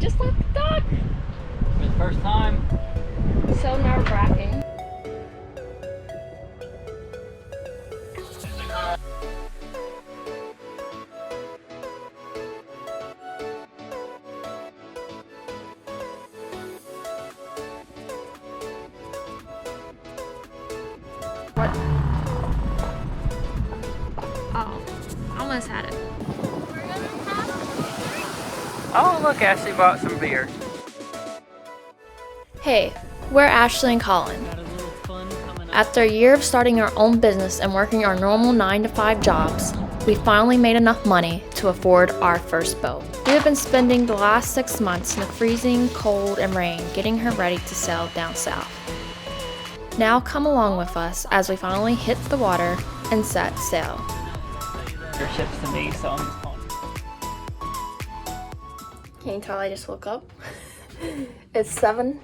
just left the dock. For the first time. So nerve-wracking. What? Oh, almost had it. Oh, look, Ashley bought some beer. Hey, we're Ashley and Colin. After a year of starting our own business and working our normal 9-to-5 jobs, we finally made enough money to afford our first boat. We have been spending the last 6 months in the freezing cold and rain getting her ready to sail down south. Now come along with us as we finally hit the water and set sail. Your ship's to me, so I'm just calling. Can you tell I just woke up? It's 7.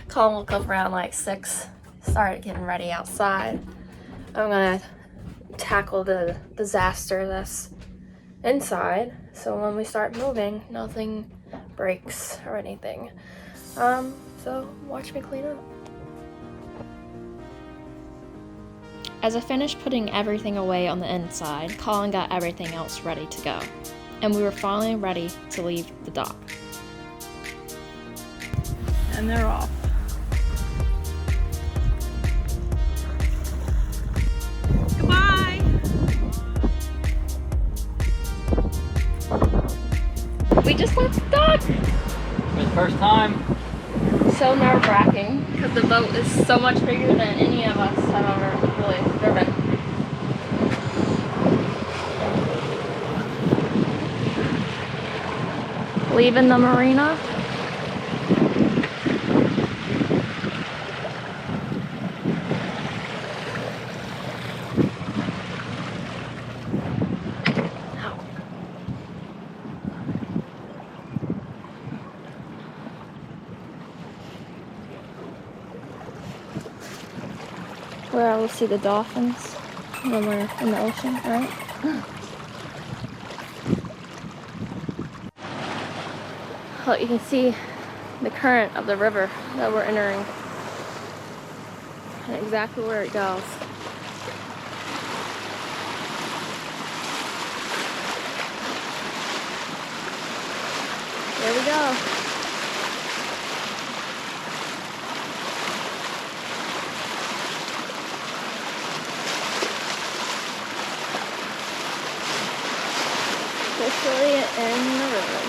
Colin woke up around like 6. Started getting ready outside. I'm gonna tackle the disaster that's inside, so when we start moving, nothing breaks or anything. So watch me clean up. As I finished putting everything away on the inside, Colin got everything else ready to go, and we were finally ready to leave the dock. And they're off. Goodbye! We just left the dock! For the first time. So nerve-wracking, because the boat is so much bigger than any of us have ever really driven. Leaving the marina. Where I will see the dolphins when we're in the ocean, right? Well, you can see the current of the river that we're entering and exactly where it goes. There we go. Officially in the river.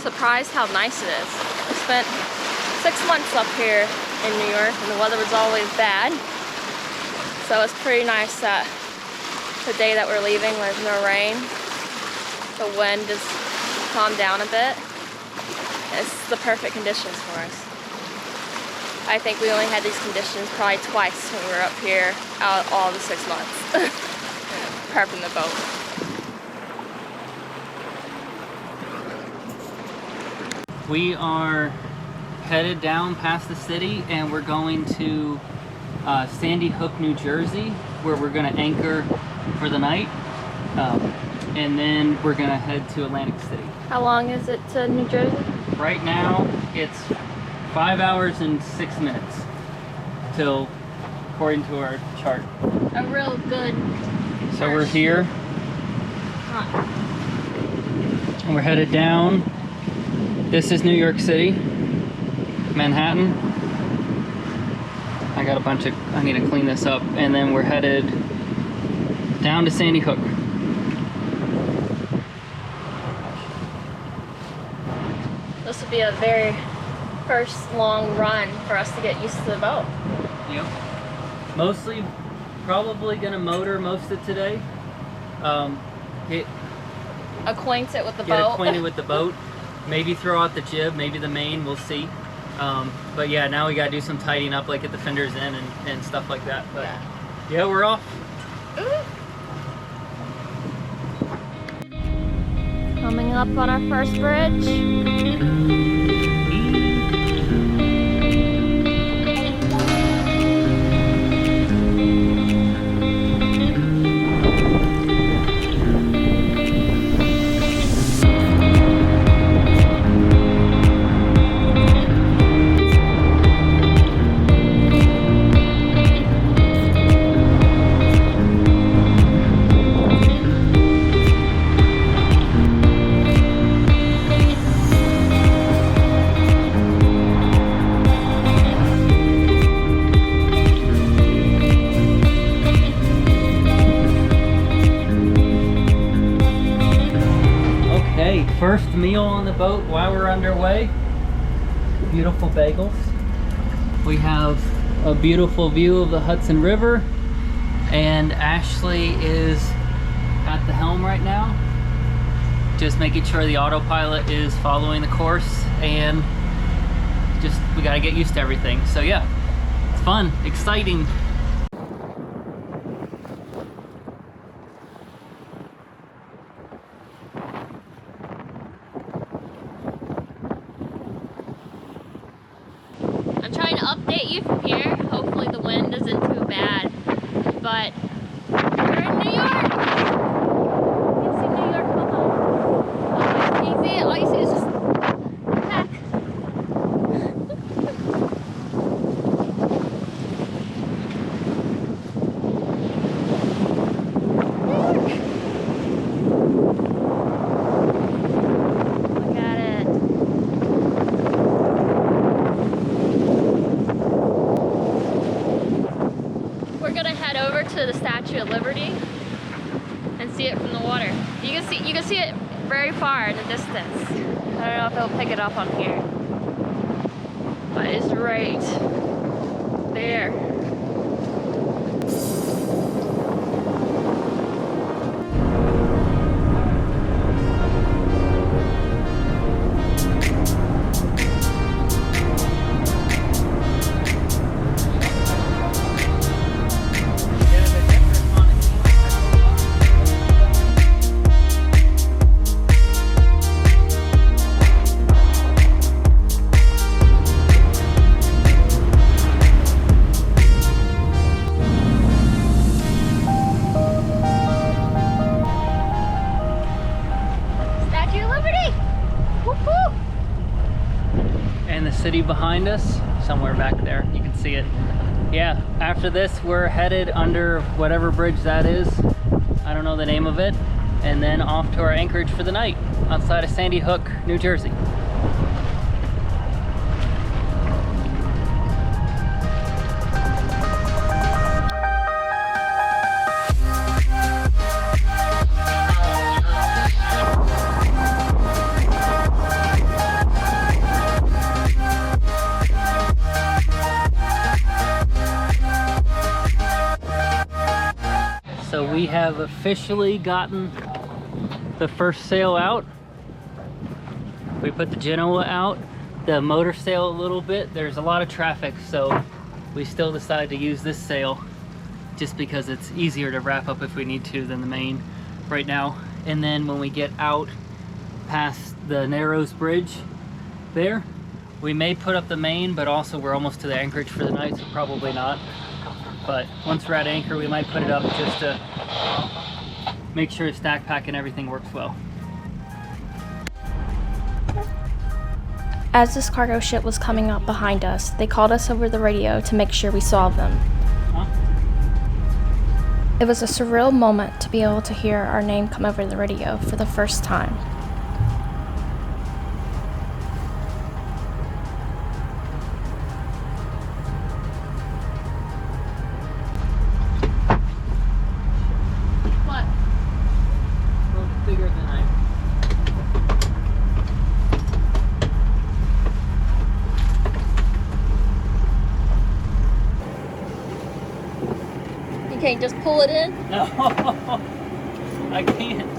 Surprised how nice it is. I spent 6 months up here in New York and the weather was always bad. So it's pretty nice that the day that we're leaving there's no rain. The wind just calmed down a bit. It's the perfect conditions for us. I think we only had these conditions probably twice when we were up here out of all the 6 months prepping the boat. We are headed down past the city and we're going to Sandy Hook, New Jersey, where we're going to anchor for the night. And then we're going to head to Atlantic City. How long is it to New Jersey? Right now it's 5 hours and 6 minutes till, according to our chart. A real good. So we're here. Huh. And we're headed down. This is New York City, Manhattan. I need to clean this up. And then we're headed down to Sandy Hook. This will be a very first long run for us to get used to the boat. Yep. Mostly, probably gonna motor most of today. Get Acquainted with the get boat. acquainted with the boat. Maybe throw out the jib, maybe the main, we'll see. But yeah, now we gotta do some tidying up, like get the fenders in and stuff like that. But yeah, we're off. Coming up on our first bridge. first meal on the boat while we're underway. Beautiful bagels. We have a beautiful view of the Hudson River, and Ashley is at the helm right now, just making sure the autopilot is following the course, and just we got to get used to everything. So yeah, it's fun, exciting. I'm trying to update you from here. Hopefully the wind isn't too bad, but we're in New York. You can see New York below. Okay, can you see it? All you see is just heck. Look at it. We're gonna head over to the Statue of Liberty and see it from the water. You can see it very far in the distance. I don't know if it'll pick it up on here, but it's right there. And the city behind us, somewhere back there, you can see it. Yeah, after this we're headed under whatever bridge that is. I don't know the name of it. And then off to our anchorage for the night outside of Sandy Hook, New Jersey. So we have officially gotten the first sail out. We put the Genoa out, the motor sail a little bit. There's a lot of traffic, so we still decided to use this sail just because it's easier to wrap up if we need to than the main right now. And then when we get out past the Narrows Bridge there, we may put up the main, but also we're almost to the anchorage for the night, so probably not. But once we're at anchor, we might put it up just to make sure stack pack and everything works well. As this cargo ship was coming up behind us, they called us over the radio to make sure we saw them. Huh? It was a surreal moment to be able to hear our name come over the radio for the first time. What? A little bigger than I. You can't just pull it in? No, I can't.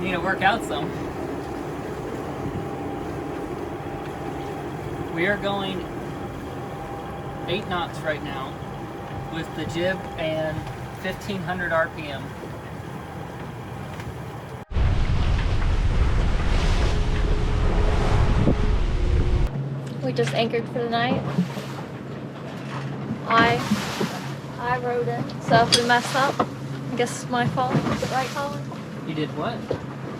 Need to work out some. We are going 8 knots right now with the jib and 1500 RPM. We just anchored for the night. I rode in, so if we mess up, I guess it's my fault. Is it right, Colin? You did what?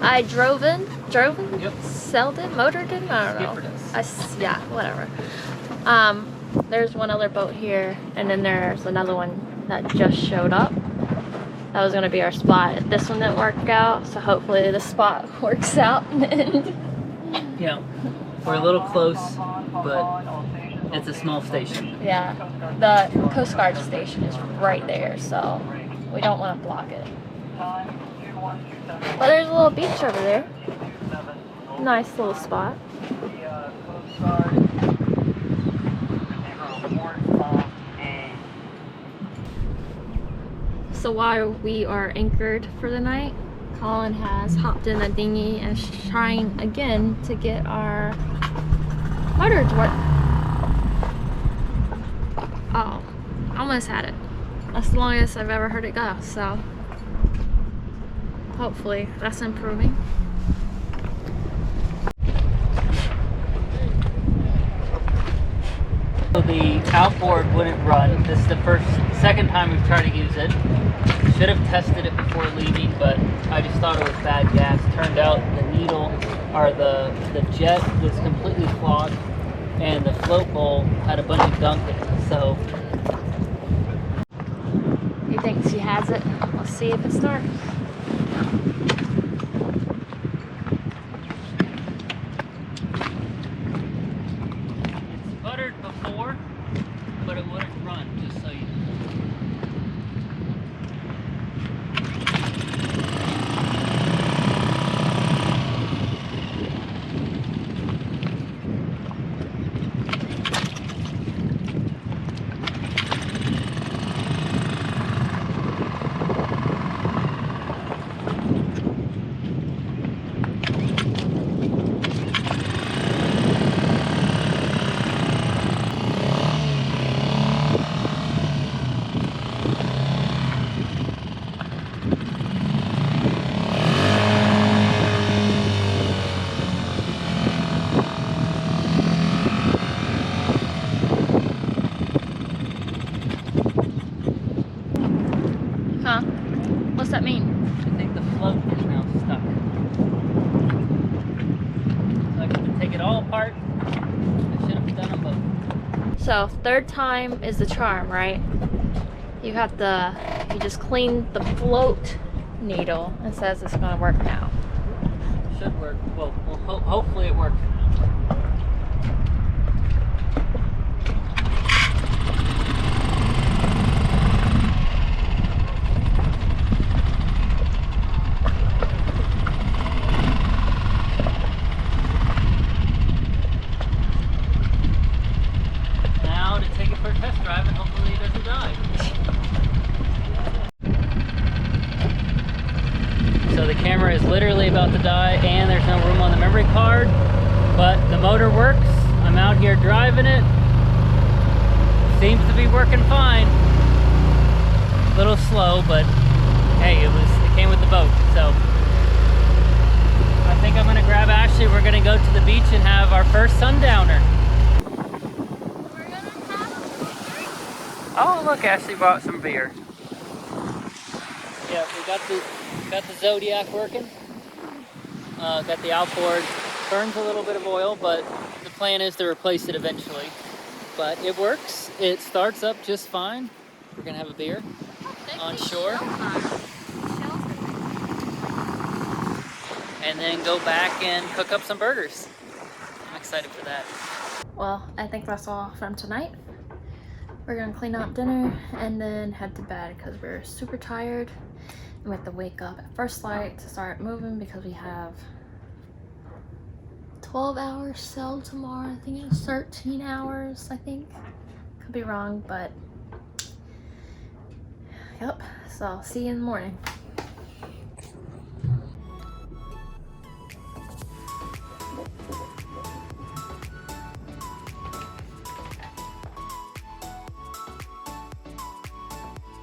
I drove in? Yep. Sailed in? Motored in? I don't know. Skippered us. Yeah, whatever. There's one other boat here, and then there's another one that just showed up. That was gonna be our spot. This one didn't work out, so hopefully this spot works out in the end. Yeah, we're a little close, but it's a small station. Yeah, the Coast Guard station is right there, so we don't want to block it. But there's a little beach over there. Nice little spot. So while we are anchored for the night, Colin has hopped in the dinghy and is trying again to get our motor to work. Oh, almost had it. That's the longest I've ever heard it go, so hopefully that's improving. So the outboard wouldn't run. This is the second time we've tried to use it. Should have tested it before leaving, but I just thought it was bad gas. Turned out the needle, or the jet was completely clogged, and the float bowl had a bunch of gunk in it, so. He thinks he has it. Let's see if it starts. It's buttered before, but it wouldn't run, just so you know. Huh? What's that mean? I think the float is now stuck. So I can take it all apart. I should have done them both. So third time is the charm, right? You just clean the float needle and says it's gonna work now. Should work. Well, hopefully it works. Now to take it for a test drive and hopefully it doesn't die. So the camera is literally about to die and there's no room on the memory card, but the motor works. I'm out here driving it. Seems to be working fine. A little slow, but hey, it came with the boat. So I think I'm gonna grab Ashley. We're gonna go to the beach and have our first sundowner. Oh, look, Ashley bought some beer. Yeah, we got the Zodiac working. Got the outboard. Burns a little bit of oil, but the plan is to replace it eventually. But it works. It starts up just fine. We're gonna have a beer on shore. And then go back and cook up some burgers. I'm excited for that. Well, I think that's all from tonight. We're gonna clean up dinner and then head to bed because we're super tired. And we have to wake up at first light to start moving because we have 12 hours sail tomorrow. I think it's 13 hours, I think. Could be wrong, but yep. So I'll see you in the morning.